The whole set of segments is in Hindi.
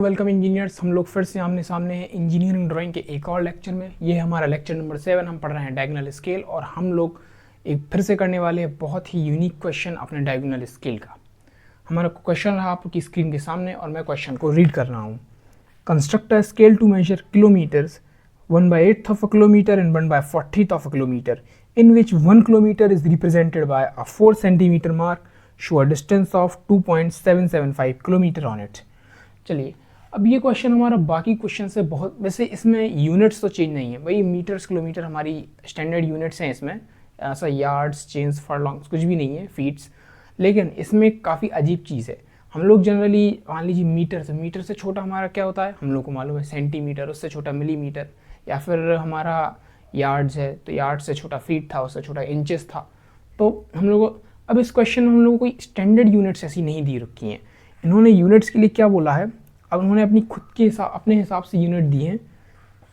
Welcome engineers. हम लोग फिर से आमने सामने हैं इंजीनियरिंग ड्राइंग के एक और लेक्चर में। ये है हमारा लेक्चर नंबर 7। हम पढ़ रहे हैं डायगोनल स्केल और हम लोग एक फिर से करने वाले हैं बहुत ही यूनिक क्वेश्चन अपने डायगोनल स्केल का। हमारा क्वेश्चन रहा आपकी स्क्रीन के सामने और मैं क्वेश्चन को रीड कर रहा हूँ। Construct a scale to measure kilometres 1/8 of a kilometer and 1/40 of a kilometer in which 1 kilometer is represented by a 4 centimeter mark. Show a distance of 2.775 kilometer on it. चलिए, अब ये क्वेश्चन हमारा बाकी क्वेश्चन से बहुत, वैसे इसमें यूनिट्स तो चेंज नहीं है भाई, मीटर्स किलोमीटर हमारी स्टैंडर्ड यूनिट्स हैं। इसमें ऐसा यार्ड्स चेंज फरलॉन्ग्स कुछ भी नहीं है, फीट्स। लेकिन इसमें काफ़ी अजीब चीज़ है। हम लोग जनरली मान लीजिए मीटर से छोटा हमारा क्या होता है, हम लोग को मालूम है सेंटीमीटर, उससे छोटा मिलीमीटर, या फिर हमारा यार्ड्स है तो यार्ड से छोटा फीट था, उससे छोटा इंचेस था। तो हम लोग अब इस क्वेश्चन में हम लोगों को कोई स्टैंडर्ड यूनिट्स ऐसी नहीं दी रखी हैं। इन्होंने यूनिट्स के लिए क्या बोला है, अब उन्होंने अपनी खुद के अपने हिसाब से यूनिट दी हैं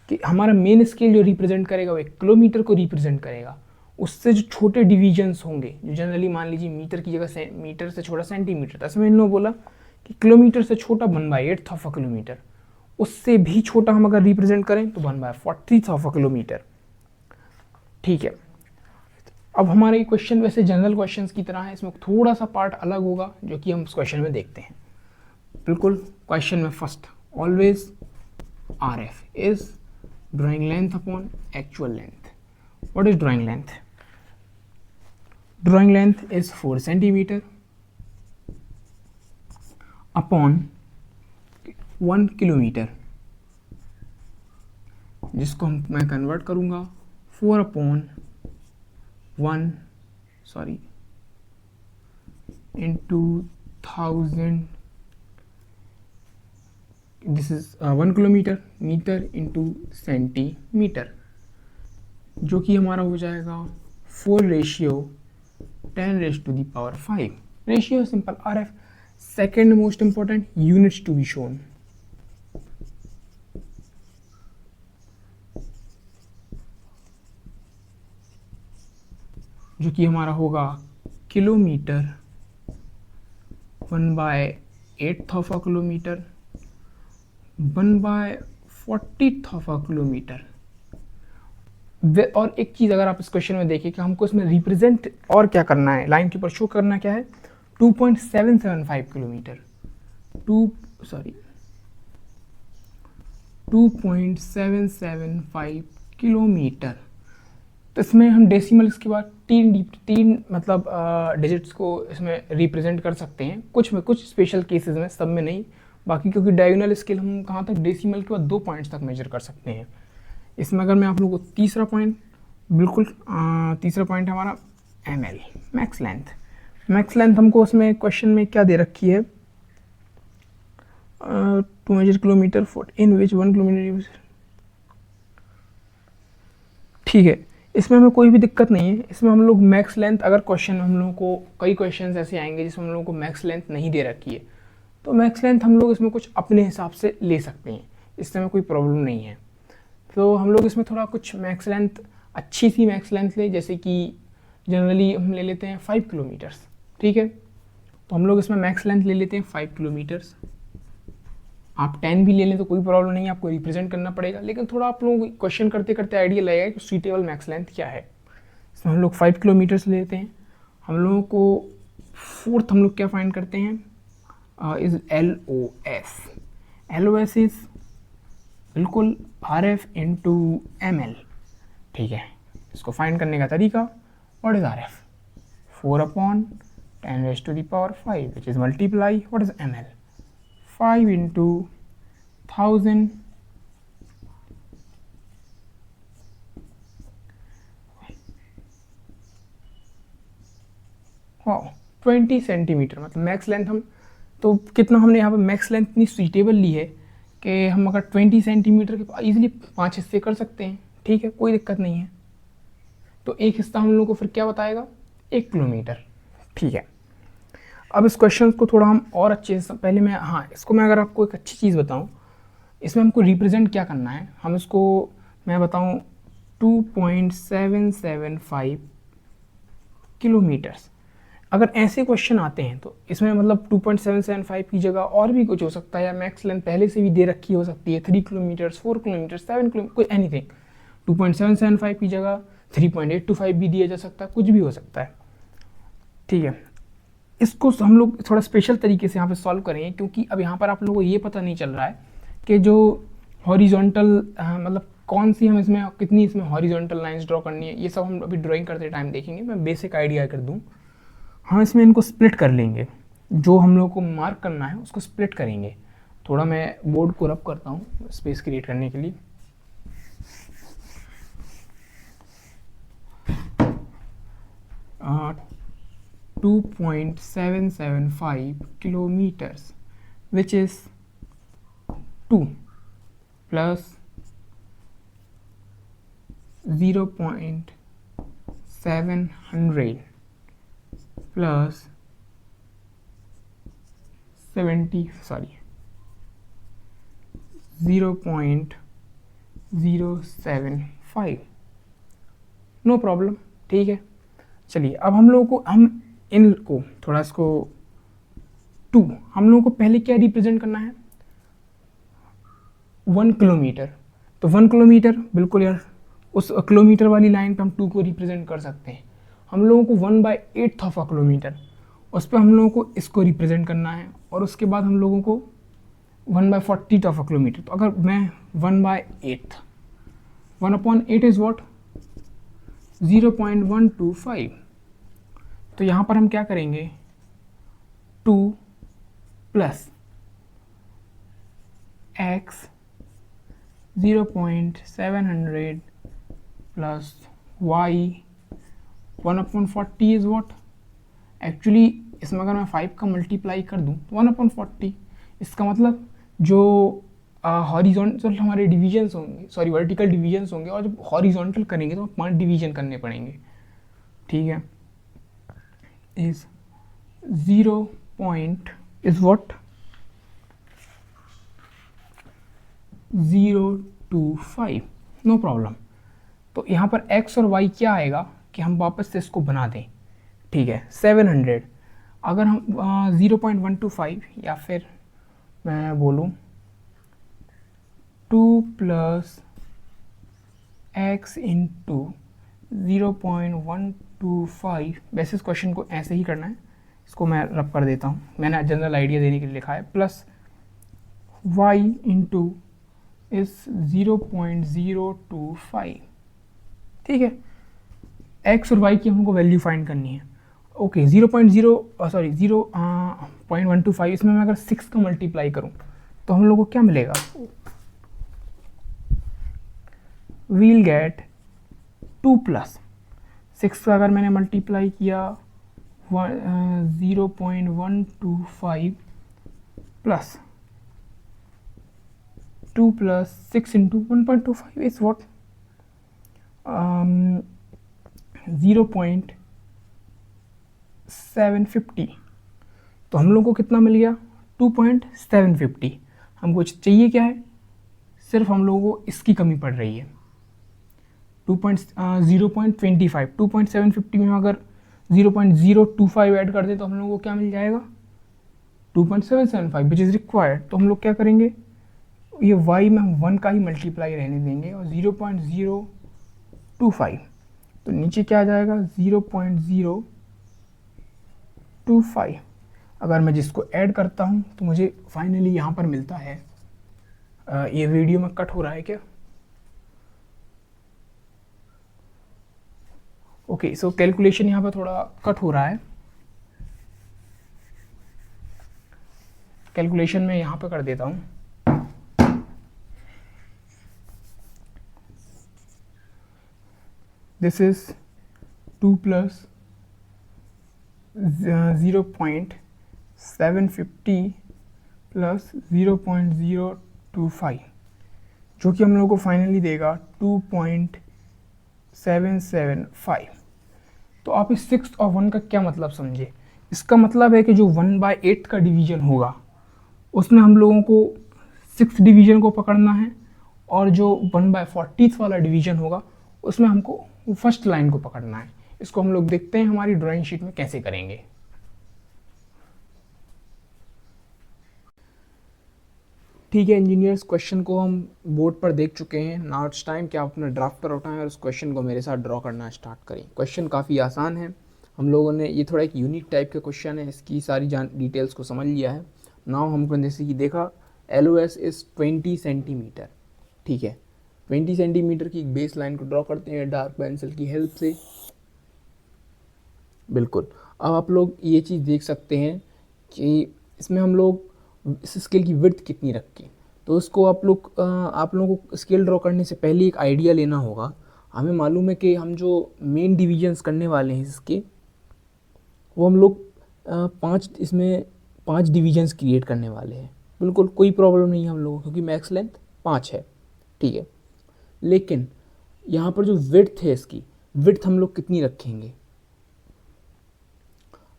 कि हमारा मेन स्केल जो रिप्रेजेंट करेगा वो 1 किलोमीटर को रिप्रेजेंट करेगा। उससे जो छोटे डिवीजन्स होंगे, जो जनरली मान लीजिए मीटर की जगह से मीटर से छोटा सेंटीमीटर था, इसमें इन लोगों बोला कि किलोमीटर से छोटा 1/8 ऑफ अ किलोमीटर, उससे भी छोटा हम अगर रिप्रेजेंट करें तो 1/40 ऑफ अ किलोमीटर। ठीक है, अब हमारा ये क्वेश्चन वैसे जनरल क्वेश्चंस की तरह है, इसमें थोड़ा सा पार्ट अलग होगा जो कि हम उस क्वेश्चन में देखते हैं। बिल्कुल क्वेश्चन में first, always R F is drawing length upon actual length. What is drawing length? Drawing length is 4 centimetre upon 1 kilometre, जिसको मैं कन्वर्ट करूंगा 4/1 into 1000। This is 1 kilometre, metre into centimetre, जो कि हमारा हो जाएगा 4/10⁵. Ratio simple R F. Second most important, units to be shown. जो कि हमारा होगा kilometre, 1/8 of a kilometre, 1/40 of a kilometre. और एक चीज़ अगर आप इस क्वेश्चन में देखिए कि हमको इसमें रिप्रेजेंट और क्या करना है, लाइन के ऊपर शो करना क्या है, 2.775 किलोमीटर। तो इसमें हम डेसिमल्स के बाद तीन मतलब डिजिट्स को इसमें रिप्रेजेंट कर सकते हैं, कुछ में, कुछ स्पेशल केसेस में, सब में नहीं। बाकी क्योंकि डायगोनल स्केल हम कहाँ तक, डेसिमल के बाद 2 पॉइंट्स तक मेजर कर सकते हैं। इसमें अगर मैं आप लोगों को तीसरा पॉइंट, बिल्कुल तीसरा पॉइंट हमारा ml, max length. Max length हमको उसमें क्वेश्चन में क्या दे रखी है, to measure kilometre in which 1 kilometre. ठीक है, इसमें हमें कोई भी दिक्कत नहीं है। इसमें हम लोग मैक्स लेंथ, अगर क्वेश्चन हम लोगों को, कई क्वेश्चन ऐसे आएंगे जिसमें हम लोगों को मैक्स लेंथ नहीं दे रखी है, तो मैक्स लेंथ हम लोग इसमें कुछ अपने हिसाब से ले सकते हैं, इसमें कोई प्रॉब्लम नहीं है। तो हम लोग इसमें थोड़ा कुछ मैक्स लेंथ, अच्छी सी मैक्स लेंथ ले, जैसे कि जनरली हम ले लेते हैं 5 किलोमीटर्स। ठीक है, तो हम लोग इसमें मैक्स लेंथ ले लेते हैं 5 किलोमीटर्स। आप 10 भी ले लें तो कोई प्रॉब्लम नहीं है, आपको रिप्रेजेंट करना पड़ेगा, लेकिन थोड़ा आप लोगों को क्वेश्चन करते करते आइडिया लगेगा कि सूटेबल मैक्स लेंथ क्या है। इसमें हम लोग 5 किलोमीटर्स लेते हैं। हम लोगों को फोर्थ हम लोग क्या फाइंड करते हैं, is L O S is बिल्कुल R F into M L. ठीक है, इसको फाइंड करने का तरीका, what is R F, 4/10⁵, which is multiply what is M L, 5 into 1000 20 centimetre. मतलब मैक्स लेंथ हम, तो कितना हमने यहाँ पर मैक्स लेंथ इतनी सूटेबल ली है कि हम अगर 20 सेंटीमीटर के इजीली 5 हिस्से कर सकते हैं। ठीक है, कोई दिक्कत नहीं है। तो एक हिस्सा हम लोग को फिर क्या बताएगा, 1 किलोमीटर। ठीक है, अब इस क्वेश्चन को थोड़ा हम और अच्छे से, पहले मैं, हाँ, इसको मैं अगर आपको एक अच्छी चीज़ बताऊं, इसमें हमको रिप्रेजेंट क्या करना है, हम इसको मैं बताऊं 2.775 किलोमीटर्स। अगर ऐसे क्वेश्चन आते हैं तो इसमें मतलब 2.775 की जगह और भी कुछ हो सकता है, या मैक्स लेंथ पहले से भी दे रखी हो सकती है, 3 किलोमीटर, 4 किलोमीटर, 7 किलोमीटर, कुछ एनीथिंग। 2.775 की जगह 3.825 भी दिया जा सकता है, कुछ भी हो सकता है, ठीक है। इसको हम लोग थोड़ा स्पेशल तरीके से यहाँ पे सॉल्व करेंगे, क्योंकि अब यहाँ पर आप लोगों को ये पता नहीं चल रहा है कि जो हॉरिजॉन्टल मतलब कौन सी हम इसमें कितनी इसमें हॉरिजॉन्टल लाइंस ड्रॉ करनी है, ये सब हम अभी ड्राइंग करते टाइम देखेंगे। मैं बेसिक आइडिया कर दूँ, हम इसमें इनको स्प्लिट कर लेंगे, जो हम लोग को मार्क करना है उसको स्प्लिट करेंगे। थोड़ा मैं बोर्ड को रब करता हूँ स्पेस क्रिएट करने के लिए। uh, 2.775 kilometers, which is 2 plus 0.700 plus 0.075, no problem, ठीक है। चलिए अब हम लोगों को इनको थोड़ा इसको 2 हम लोगों को पहले क्या रिप्रेजेंट करना है, 1 किलोमीटर। तो 1 किलोमीटर बिल्कुल यार, उस किलोमीटर वाली लाइन पे हम 2 को रिप्रेजेंट कर सकते हैं। हम लोगों को 1/8 ऑफ अ किलोमीटर, उस पर हम लोगों को इसको रिप्रेजेंट करना है, और उसके बाद हम लोगों को 1/40 ऑफ अ किलोमीटर। तो अगर मैं 1/8, 1/8 इज वॉट, 0.125। तो यहाँ पर हम क्या करेंगे, 2 plus x 0.700 plus y 1/40 is what. Actually इसमें अगर मैं 5 का मल्टीप्लाई कर दूँ तो 1/40, इसका मतलब जो हॉरिजॉन्टल हमारे डिवीजन्स होंगे, सॉरी वर्टिकल डिवीजन्स होंगे, और जब हॉरिजॉन्टल करेंगे तो 5 डिवीजन करने पड़ेंगे, ठीक है। Is 0. Is what 025, no problem. तो यहाँ पर x और y क्या आएगा कि हम वापस से इसको बना दें, ठीक है। 700 अगर हम 0.125, या फिर मैं बोलूँ 2 प्लस x इंटू 0.125, वैसे इस क्वेश्चन को ऐसे ही करना है, इसको मैं रब कर देता हूँ, मैंने जनरल आइडिया देने के लिए लिखा है, प्लस y इंटू इस 0.025, ठीक है। x और y की हमको वैल्यू फाइंड करनी है, ओके। 0.125 इसमें मैं अगर 6 का मल्टीप्लाई करूं तो हम लोग को क्या मिलेगा, वील गेट 2 प्लस 6 का अगर मैंने मल्टीप्लाई किया 0.125 plus 2 plus 6 into 1.25 is what 0.750। तो हम लोग को कितना मिल गया, 2.750। हमको चाहिए क्या है, सिर्फ हम लोगों को इसकी कमी पड़ रही है, 0.25। 2.750 में अगर 0.025 ऐड कर दे तो हम लोगों को क्या मिल जाएगा, 2.775 विच इज़ रिक्वायर्ड। तो हम लोग क्या करेंगे, ये y में हम 1 का ही मल्टीप्लाई रहने देंगे, और 0.025, तो नीचे क्या आ जाएगा 0.025। अगर मैं जिसको ऐड करता हूँ तो मुझे फाइनली यहाँ पर मिलता है, ये वीडियो में कट हो रहा है क्या, ओके। सो कैलकुलेशन यहाँ पर थोड़ा कट हो रहा है, कैलकुलेशन में यहाँ पर कर देता हूँ। दिस इज 2 प्लस 0.750 प्लस 0.025, जो कि हम लोग को फाइनली देगा 2.775। तो आप इस 6 और 1 का क्या मतलब समझे, इसका मतलब है कि जो 1/8 का डिवीजन होगा उसमें हम लोगों को 6 डिवीजन को पकड़ना है, और जो 1/40 वाला डिवीजन होगा उसमें हमको फर्स्ट लाइन को पकड़ना है। इसको हम लोग देखते हैं हमारी ड्राइंग शीट में कैसे करेंगे। ठीक है इंजीनियर्स, क्वेश्चन को हम बोर्ड पर देख चुके हैं। नाउ इट्स टाइम कि आप अपना ड्राफ्ट पर उठाएं और उस क्वेश्चन को मेरे साथ ड्रॉ करना स्टार्ट करें। क्वेश्चन काफ़ी आसान है, हम लोगों ने ये थोड़ा एक यूनिक टाइप का क्वेश्चन है, इसकी सारी डिटेल्स को समझ लिया है। नाउ हमको जैसे कि देखा LOS इज़ 20 सेंटीमीटर, ठीक है। 20 सेंटीमीटर की एक बेस लाइन को ड्रॉ करते हैं डार्क पेंसिल की हेल्प से। बिल्कुल, अब आप लोग ये चीज़ देख सकते हैं कि इसमें हम लोग इस स्केल की विड्थ कितनी रखें। तो उसको आप लोगों को स्केल ड्रॉ करने से पहले एक आइडिया लेना होगा। हमें मालूम है कि हम जो मेन डिवीजन्स करने वाले हैं इसके, वो हम लोग इसमें 5 डिवीजन्स क्रिएट करने वाले हैं। बिल्कुल कोई प्रॉब्लम नहीं है हम लोगों को, क्योंकि मैक्स लेंथ 5 है, ठीक है। लेकिन यहाँ पर जो विड्थ है, इसकी विड्थ हम लोग कितनी रखेंगे।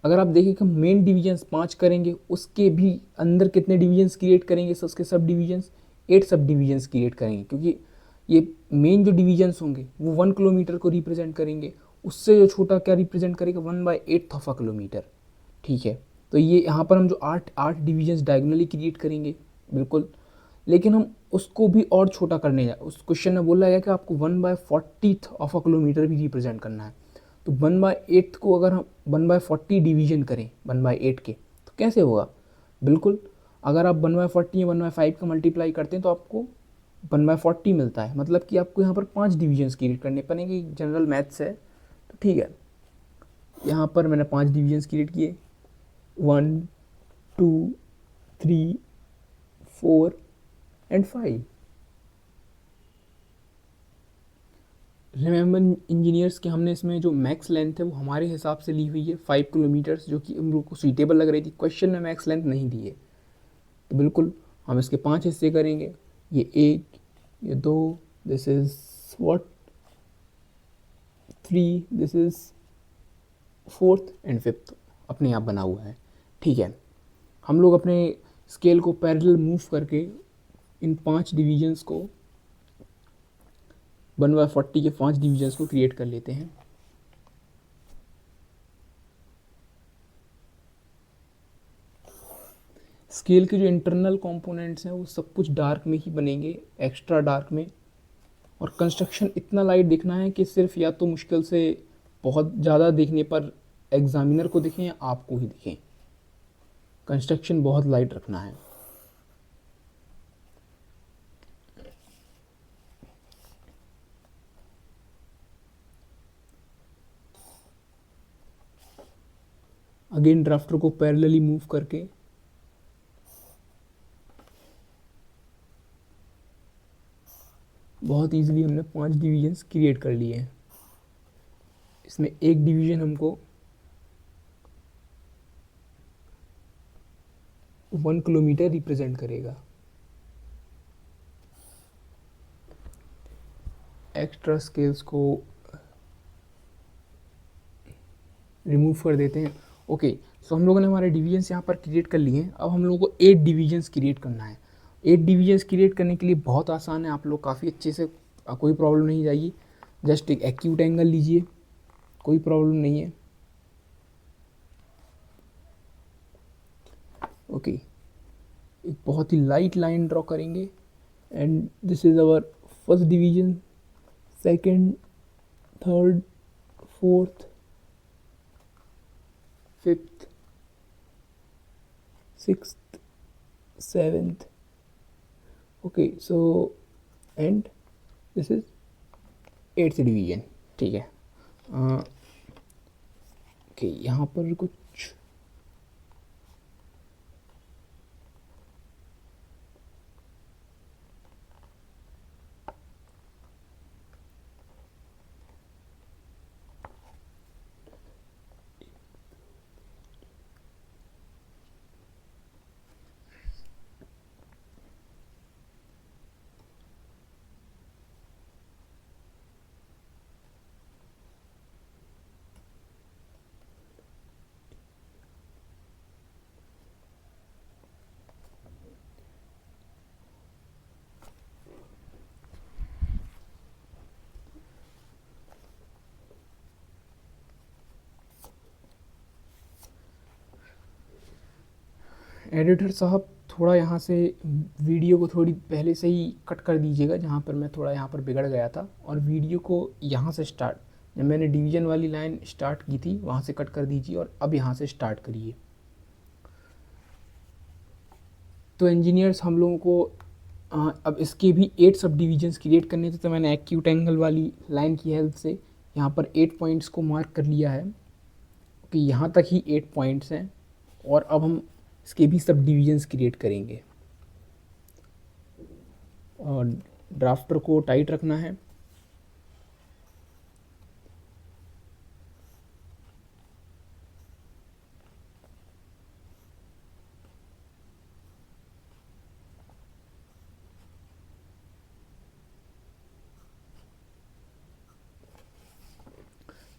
अगर आप देखें कि हम मेन डिवीजन्स 5 करेंगे, उसके भी अंदर कितने डिवीजन्स क्रिएट करेंगे, उसके सब डिवीजन्स 8 सब डिवीजन्स क्रिएट करेंगे, क्योंकि ये मेन जो डिवीजन्स होंगे वो 1 किलोमीटर को रिप्रेजेंट करेंगे। उससे जो छोटा क्या रिप्रेजेंट करेगा, 1/8 ऑफ अ किलोमीटर, ठीक है। तो ये यहाँ पर हम जो आठ डिवीजन्स डायगोनली क्रिएट करेंगे, बिल्कुल। लेकिन हम उसको भी और छोटा करने जाए, उस क्वेश्चन में बोला गया कि आपको 1/40 ऑफ अ किलोमीटर भी रिप्रेजेंट करना है। तो 1/8 को अगर हम 1/40 डिवीजन करें 1/8 के, तो कैसे होगा। बिल्कुल, अगर आप 1/40 या 1/5 का मल्टीप्लाई करते हैं तो आपको 1/40 मिलता है। मतलब कि आपको यहाँ पर 5 डिवीजन्स क्रिएट करने पड़ेंगे। जनरल मैथ्स है, तो ठीक है। यहाँ पर मैंने 5 डिवीजन्स क्रिएट किए, 1 2 3 4 एंड 5। रिमेंबर इंजीनियर्स के हमने इसमें जो मैक्स लेंथ है वो हमारे हिसाब से ली हुई है 5 किलोमीटर्स, जो कि हम लोग को सूटेबल लग रही थी। क्वेश्चन में मैक्स लेंथ नहीं दी है, तो बिल्कुल हम इसके 5 हिस्से करेंगे। ये 1, ये 2, this is what 3, this is 4th and 5th अपने आप बना हुआ है, ठीक है। हम लोग अपने स्केल को पैरेलल मूव करके इन 5 डिवीजन्स को 1/40 के 5 डिवीजन्स को क्रिएट कर लेते हैं। स्केल के जो इंटरनल कंपोनेंट्स हैं वो सब कुछ डार्क में ही बनेंगे, एक्स्ट्रा डार्क में। और कंस्ट्रक्शन इतना लाइट दिखना है कि सिर्फ या तो मुश्किल से बहुत ज़्यादा देखने पर एग्जामिनर को दिखें या आपको ही दिखें। कंस्ट्रक्शन बहुत लाइट रखना है। अगेन ड्राफ्टर को पैरेलली मूव करके बहुत इजीली हमने 5 डिवीजन्स क्रिएट कर लिए हैं। इसमें एक डिवीजन हमको 1 किलोमीटर रिप्रेजेंट करेगा। एक्स्ट्रा स्केल्स को रिमूव कर देते हैं। ओके, सो हम लोगों ने हमारे डिवीजन्स यहाँ पर क्रिएट कर लिए हैं। अब हम लोगों को 8 डिवीजन्स क्रिएट करना है। 8 डिवीजन्स क्रिएट करने के लिए बहुत आसान है, आप लोग काफ़ी अच्छे से, कोई प्रॉब्लम नहीं जाएगी। जस्ट एक एक्यूट एंगल लीजिए, कोई प्रॉब्लम नहीं है। ओके, एक बहुत ही लाइट लाइन ड्रॉ करेंगे and this is our first division, second, third, fourth, fifth, sixth, seventh. Okay, so and this is 8th division, ठीक है। ओके, यहाँ पर कुछ एडिटर साहब थोड़ा यहाँ से वीडियो को थोड़ी पहले से ही कट कर दीजिएगा, जहाँ पर मैं थोड़ा यहाँ पर बिगड़ गया था, और वीडियो को यहाँ से स्टार्ट, जब मैंने डिवीज़न वाली लाइन स्टार्ट की थी वहाँ से कट कर दीजिए और अब यहाँ से स्टार्ट करिए। तो इंजीनियर्स हम लोगों को अब इसके भी 8 सब डिवीजन्स क्रिएट करने थे, तो मैंने एक्यूट एंगल वाली लाइन की हेल्प से यहाँ पर 8 पॉइंट्स को मार्क कर लिया है कि यहाँ तक ही 8 पॉइंट्स हैं, और अब हम इसके भी सब डिवीजन्स क्रिएट करेंगे। और ड्राफ्टर को टाइट रखना है।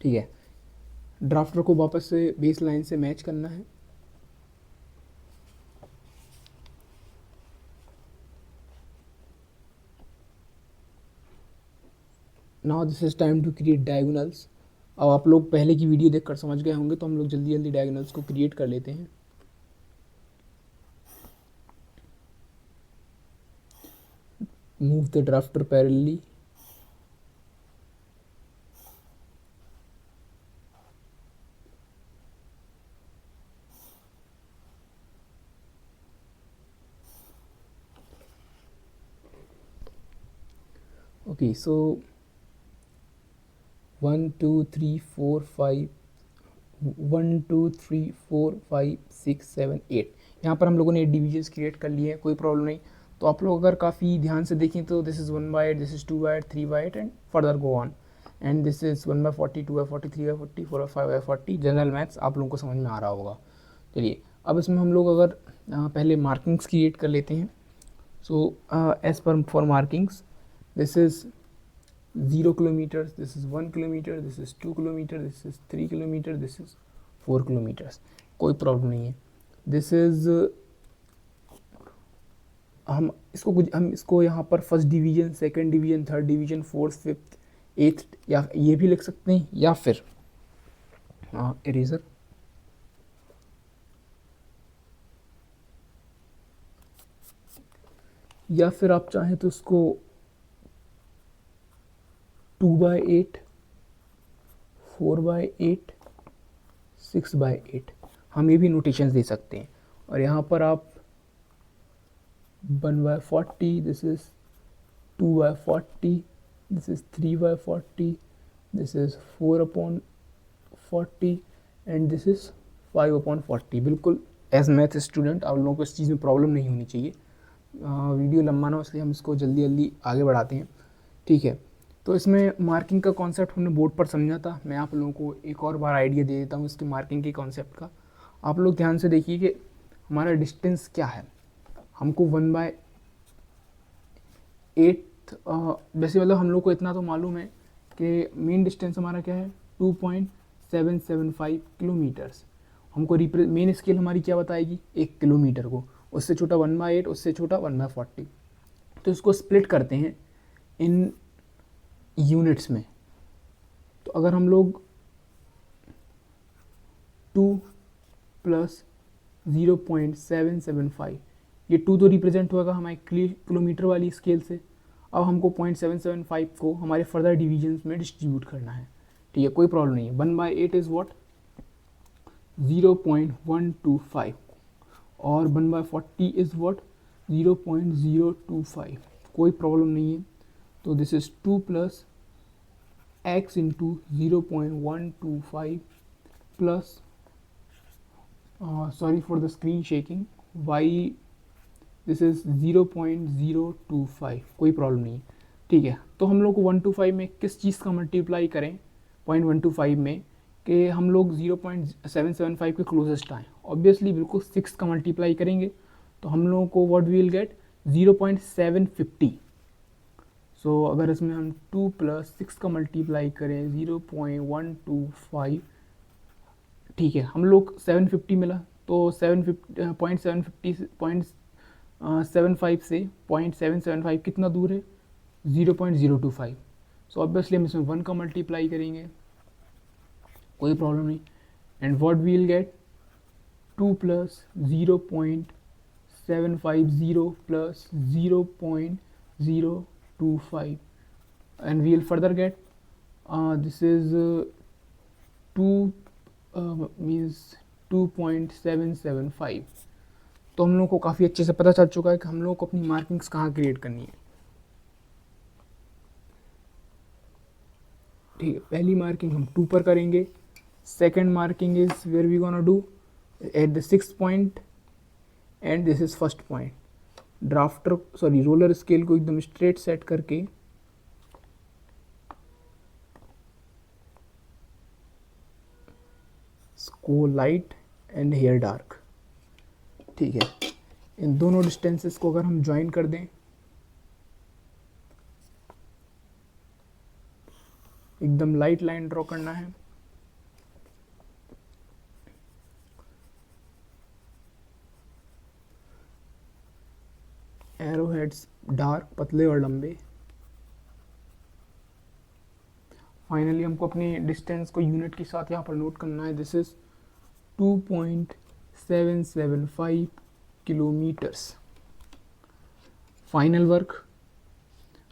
ठीक है, ड्राफ्टर को वापस से बेस लाइन से मैच करना है। Now this is time to create diagonals. अब आप लोग पहले की वीडियो देखकर समझ गए होंगे, तो हम लोग जल्दी जल्दी डायगोनल्स को क्रिएट कर लेते हैं। Move the drafter parallelly. Okay, so 1 2 3 4 5 1 2 3 4 5 6 7 8 यहाँ पर हम लोगों ने 8 डिवीजन्स क्रिएट कर लिए हैं, कोई प्रॉब्लम नहीं। तो आप लोग अगर काफ़ी ध्यान से देखें तो this is 1/8, this is 2/8, 3/8 and further go on, and this is 1/40, 2/40, 3/40, 4/5/40। General maths आप लोगों को समझ में आ रहा होगा। चलिए, अब इसमें हम लोग अगर पहले मार्किंग्स क्रिएट कर लेते हैं। So as per for markings, this is 0 kilometers, this is 1 kilometer, this is 2 kilometer, this is 3 kilometer, this is 4 kilometers। कोई प्रॉब्लम नहीं है। दिस इज़ हम इसको यहाँ पर first division, second division, third division, fourth, fifth, eighth या ये भी लिख सकते हैं, या फिर इरेजर, या फिर आप चाहें तो इसको 2/8, 4/8, 6/8 हम ये भी नोटेशंस दे सकते हैं। और यहाँ पर आप 1/40, this is 2/40, this is 3/40, this is 4/40 and this is 5/40। बिल्कुल एज मैथ स्टूडेंट आप लोगों को इस चीज़ में प्रॉब्लम नहीं होनी चाहिए। वीडियो लंबा ना हो, इसलिए हम इसको जल्दी जल्दी आगे बढ़ाते हैं। ठीक है, तो इसमें मार्किंग का कॉन्सेप्ट हमने बोर्ड पर समझा था। मैं आप लोगों को एक और बार आइडिया दे देता हूँ इसकी मार्किंग के कॉन्सेप्ट का। आप लोग ध्यान से देखिए कि हमारा डिस्टेंस क्या है। हमको 1/8 वैसे मतलब हम लोग को इतना तो मालूम है कि मेन डिस्टेंस हमारा क्या है, 2.775 किलोमीटर्स। हमको मेन स्केल हमारी क्या बताएगी, 1 किलोमीटर को, उससे छोटा 1/8, उससे छोटा 1/40। तो इसको स्प्लिट करते हैं इन यूनिट्स में। तो अगर हम लोग 2 + 0.775, ये 2 तो रिप्रेजेंट होगा हमारे किलोमीटर वाली स्केल से। अब हमको 0.775 को हमारे फर्दर डिवीजन्स में डिस्ट्रीब्यूट करना है। ठीक है, कोई प्रॉब्लम नहीं है। 1/8 इज़ व्हाट, 0.125, और 1/40 इज़ व्हाट, 0.025। कोई प्रॉब्लम नहीं है। तो this is 2 + x into 0.125 plus sorry for the screen shaking, y this is 0.025। कोई प्रॉब्लम नहीं है। ठीक है, तो हम लोग को 125 में किस चीज़ का मल्टीप्लाई करें 0.125 में, कि हम लोग 0.775 के क्लोजेस्ट आएँ। ऑब्वियसली बिल्कुल 6 का मल्टीप्लाई करेंगे तो हम लोगों को व्हाट वी विल गेट 0.750। सो अगर इसमें हम 2 + 6 का मल्टीप्लाई करें 0.125, ठीक है, हम लोग 750 मिला, तो 0.75 से 0.775 कितना दूर है, 0.025। सो ऑब्वियसली हम इसमें 1 का मल्टीप्लाई करेंगे, कोई प्रॉब्लम नहीं। And what we will get 2 + 750 plus 0.025, and we'll further get this is 2 means 2.775. तो हम लोगों को काफ़ी अच्छे से पता चल चुका है कि हम लोगों को अपनी मार्किंग्स कहाँ क्रिएट करनी है। ठीक है, पहली मार्किंग हम 2 पर करेंगे। Second marking is where we gonna do at the 6th point and this is first point. Roller scale को एकदम स्ट्रेट सेट करके इसको लाइट एंड हेयर डार्क। ठीक है, इन दोनों डिस्टेंसेस को अगर हम ज्वाइन कर दें, एकदम लाइट लाइन ड्रॉ करना है। एरो हेड्स डार्क, पतले और लंबे। फाइनली हमको अपने डिस्टेंस को यूनिट के साथ यहाँ पर नोट करना है। This is 2.775 kilometres. Final work,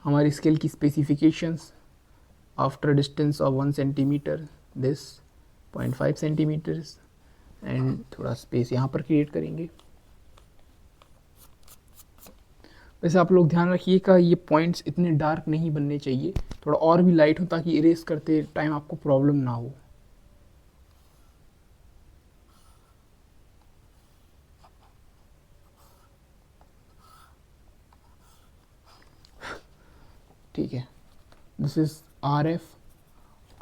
हमारी स्केल की specifications, after distance of 1 centimetre this 0.5 centimetres, and थोड़ा स्पेस यहाँ पर क्रिएट करेंगे। वैसे आप लोग ध्यान रखिएगा ये पॉइंट्स इतने डार्क नहीं बनने चाहिए, थोड़ा और भी लाइट हो ताकि इरेज करते टाइम आपको प्रॉब्लम ना हो। ठीक है, this is RF.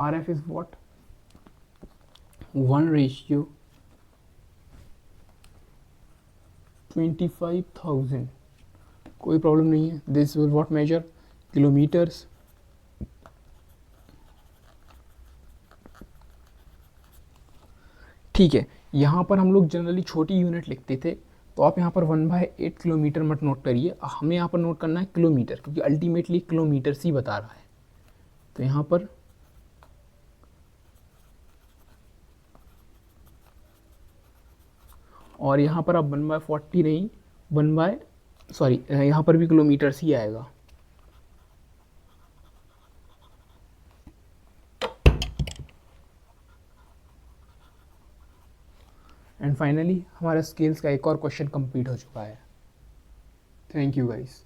RF is what? 1:25,000. कोई प्रॉब्लम नहीं है। This will what measure kilometres. ठीक है, यहाँ पर हम लोग जनरली छोटी यूनिट लिखते थे, तो आप यहाँ पर 1/8 किलोमीटर मत नोट करिए, हमें यहाँ पर नोट करना है किलोमीटर, क्योंकि अल्टीमेटली किलोमीटर ही बता रहा है। तो यहाँ पर और यहाँ पर आप 1/40 नहीं, यहाँ पर भी किलोमीटर्स ही आएगा। एंड फाइनली हमारा स्केल्स का एक और क्वेश्चन कंप्लीट हो चुका है। Thank you guys.